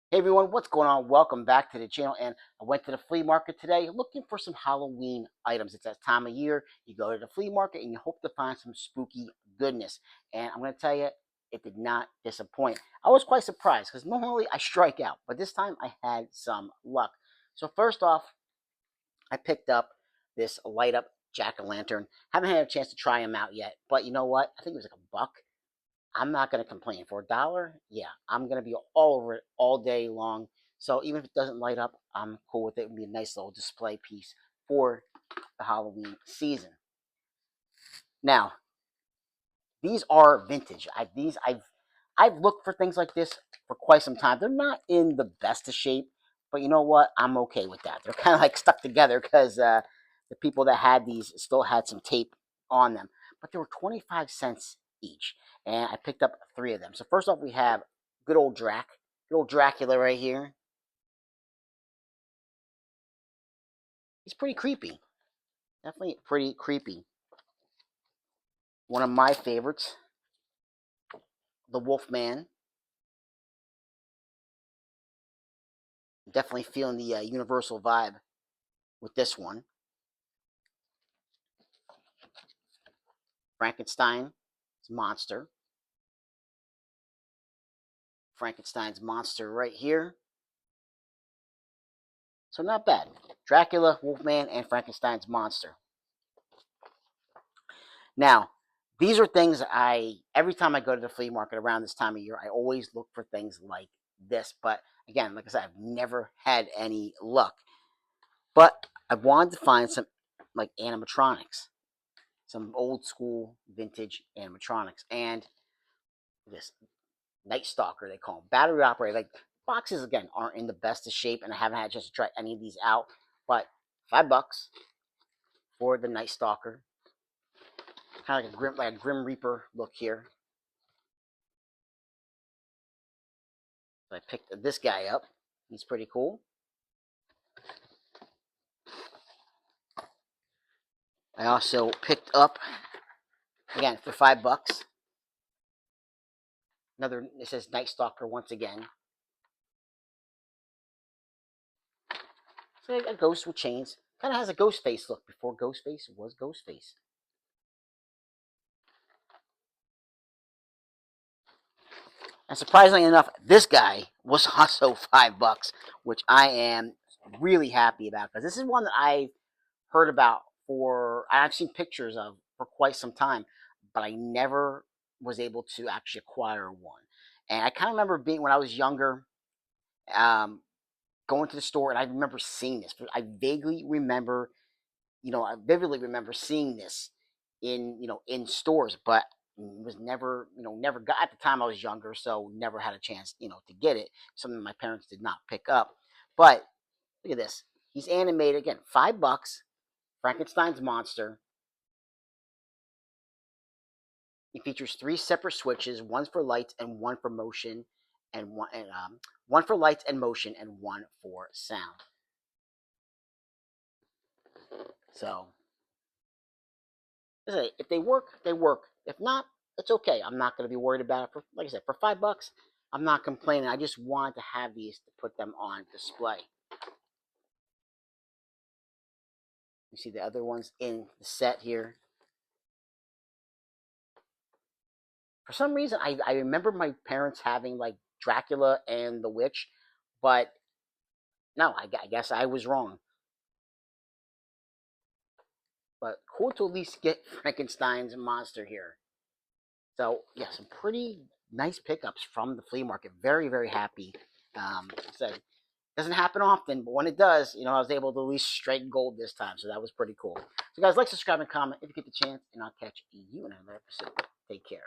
Hey everyone, what's going on? Welcome back to the channel. And I went to the flea market today looking for some Halloween items. It's that time of year. You go to the flea market and you hope to find some spooky goodness. And I'm going to tell you, it did not disappoint. I was quite surprised because normally I strike out, but this time I had some luck. So, first off, I picked up this light up jack o' lantern. Haven't had a chance to try them out yet, but you know what? I think it was like a buck. I'm not going to complain. For $1, yeah, I'm going to be all over it all day long. So even if it doesn't light up, I'm cool with it. It would be a nice little display piece for the Halloween season. Now, these are vintage. I've looked for things like this for quite some time. They're not in the best of shape, but you know what? I'm okay with that. They're kind of like stuck together because the people that had these still had some tape on them. But they were 25 cents each, and I picked up three of them. So first off, we have good old Dracula right here. He's pretty creepy, definitely pretty creepy. One of my favorites, the Wolfman. Definitely feeling the Universal vibe with this one. Frankenstein's monster. Frankenstein's monster right here. So not bad. Dracula, Wolfman, and Frankenstein's monster. Now, these are things every time I go to the flea market around this time of year, I always look for things like this. But again, like I said, I've never had any luck. But I wanted to find some like animatronics, some old school vintage animatronics. And this Night Stalker, they call them battery operated. Like boxes again aren't in the best of shape, and I haven't had a chance to try any of these out. But $5 for the Night Stalker, kind of like a Grim Reaper look here. So I picked this guy up. He's pretty cool. I also picked up again for $5. Another. It says Night Stalker once again. So a ghost with chains. Kind of has a ghost face look before Ghostface was Ghostface. And surprisingly enough, this guy was also $5, which I am really happy about because this is one that I heard about I've seen pictures of for quite some time, but I never was able to actually acquire one. And I kind of remember being when I was younger, um, going to the store, and I remember seeing this. I vividly remember seeing this in stores, but was never got at the time. I was younger, so never had a chance, to get it. Something my parents did not pick up. But look at this. He's animated again, $5. Frankenstein's monster. He features three separate switches: one for lights and one for motion, and one for lights and motion, and one for sound. So if they work, they work. If not, it's okay. I'm not going to be worried about it. For like I said, for $5, I'm not complaining. I just wanted to have these to put them on display. You see the other ones in the set here. For some reason, I remember my parents having like Dracula and the Witch, but no, I guess I was wrong. But cool to at least get Frankenstein's monster here. So yeah, some pretty nice pickups from the flea market. Very very happy. So doesn't happen often, but when it does, I was able to at least strike gold this time. So that was pretty cool. So guys, like, subscribe, and comment if you get the chance, and I'll catch you in another episode. Take care.